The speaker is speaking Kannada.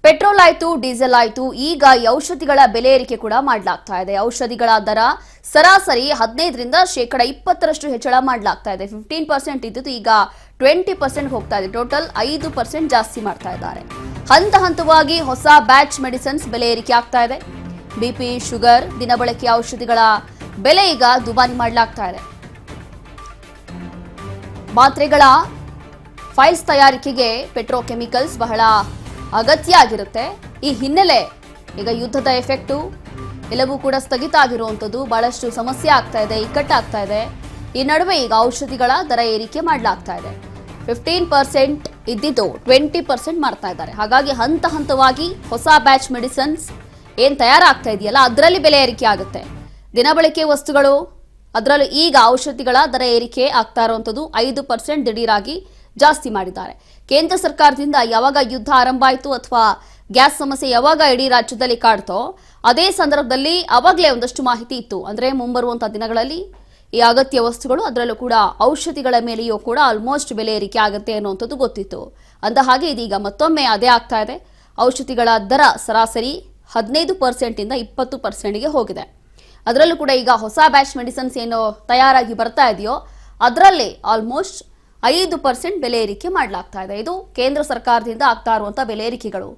ಪೆಟ್ರೋಲ್ ಆಯ್ತು, ಡೀಸೆಲ್ ಆಯ್ತು, ಈಗ ಈ ಔಷಧಿಗಳ ಬೆಲೆ ಏರಿಕೆ ಕೂಡ ಮಾಡಲಾಗ್ತಾ ಇದೆ. ಔಷಧಿಗಳ ದರ ಸರಾಸರಿ 15ರಿಂದ 20% ಹೆಚ್ಚಳ ಮಾಡಲಾಗ್ತಾ ಇದೆ. 15% ಇದ್ದಿದ್ದು ಈಗ 20% ಹೋಗ್ತಾ ಇದೆ. ಟೋಟಲ್ 5% ಜಾಸ್ತಿ ಮಾಡ್ತಾ ಇದ್ದಾರೆ. ಹಂತ ಹಂತವಾಗಿ ಹೊಸ ಬ್ಯಾಚ್ ಮೆಡಿಸಿನ್ಸ್ ಬೆಲೆ ಏರಿಕೆ ಆಗ್ತಾ ಇದೆ. ಬಿಪಿ, ಶುಗರ್, ದಿನಬಳಕೆಯ ಔಷಧಿಗಳ ಬೆಲೆ ಈಗ ದುಬಾರಿ ಮಾಡಲಾಗ್ತಾ ಇದೆ. ಮಾತ್ರೆಗಳ ಫೈಲ್ಸ್ ತಯಾರಿಕೆಗೆ ಪೆಟ್ರೋಕೆಮಿಕಲ್ಸ್ ಬಹಳ ಅಗತ್ಯ ಆಗಿರುತ್ತೆ. ಈ ಹಿನ್ನೆಲೆ ಈಗ ಯುದ್ಧದ ಎಫೆಕ್ಟು ಎಲ್ಲವೂ ಕೂಡ ಸ್ಥಗಿತ ಆಗಿರುವಂಥದ್ದು, ಬಹಳಷ್ಟು ಸಮಸ್ಯೆ ಆಗ್ತಾ ಇದೆ, ಇಕ್ಕಟ್ಟಾಗ್ತಾ ಇದೆ. ಈ ನಡುವೆ ಈಗ ಔಷಧಿಗಳ ದರ ಏರಿಕೆ ಮಾಡಲಾಗ್ತಾ ಇದೆ. 15% ಇದ್ದಿದ್ದು 20% ಮಾಡ್ತಾ ಇದ್ದಾರೆ. ಹಾಗಾಗಿ ಹಂತ ಹಂತವಾಗಿ ಹೊಸ ಬ್ಯಾಚ್ ಮೆಡಿಸಿನ್ಸ್ ಏನು ತಯಾರಾಗ್ತಾ ಇದೆಯಲ್ಲ ಅದರಲ್ಲಿ ಬೆಲೆ ಏರಿಕೆ ಆಗುತ್ತೆ. ದಿನಬಳಕೆ ವಸ್ತುಗಳು ಅದರಲ್ಲೂ ಈಗ ಔಷಧಿಗಳ ದರ ಏರಿಕೆ ಆಗ್ತಾ ಇರುವಂಥದ್ದು 5% ದಿಢೀರಾಗಿ ಜಾಸ್ತಿ ಮಾಡಿದ್ದಾರೆ. ಕೇಂದ್ರ ಸರ್ಕಾರದಿಂದ ಯಾವಾಗ ಯುದ್ಧ ಆರಂಭ ಆಯಿತು ಅಥವಾ ಗ್ಯಾಸ್ ಸಮಸ್ಯೆ ಯಾವಾಗ ಇಡೀ ರಾಜ್ಯದಲ್ಲಿ ಕಾಡ್ತೋ ಅದೇ ಸಂದರ್ಭದಲ್ಲಿ ಅವಾಗಲೇ ಒಂದಷ್ಟು ಮಾಹಿತಿ ಇತ್ತು. ಅಂದರೆ ಮುಂಬರುವಂತಹ ದಿನಗಳಲ್ಲಿ ಈ ಅಗತ್ಯ ವಸ್ತುಗಳು ಅದರಲ್ಲೂ ಕೂಡ ಔಷಧಿಗಳ ಮೇಲೆಯೂ ಕೂಡ ಆಲ್ಮೋಸ್ಟ್ ಬೆಲೆ ಏರಿಕೆ ಆಗುತ್ತೆ ಅನ್ನುವಂಥದ್ದು ಗೊತ್ತಿತ್ತು. ಅಂದ ಹಾಗೆ ಇದೀಗ ಮತ್ತೊಮ್ಮೆ ಅದೇ ಆಗ್ತಾ ಇದೆ. ಔಷಧಿಗಳ ದರ ಸರಾಸರಿ 15% 20%ಗೆ ಹೋಗಿದೆ. ಅದರಲ್ಲೂ ಕೂಡ ಈಗ ಹೊಸ ಬ್ಯಾಚ್ ಮೆಡಿಸಿನ್ಸ್ ಏನು ತಯಾರಾಗಿ ಬರ್ತಾ ಇದೆಯೋ ಅದರಲ್ಲಿ ಆಲ್ಮೋಸ್ಟ್ 5% ಬೆಲೆ ಏರಿಕೆ ಮಾಡಲಾಗ್ತಾ ಇದೆ. ಇದು ಕೇಂದ್ರ ಸರ್ಕಾರದಿಂದ ಆಗ್ತಾ ಇರುವಂತಹ ಬೆಲೆ ಏರಿಕೆಗಳು.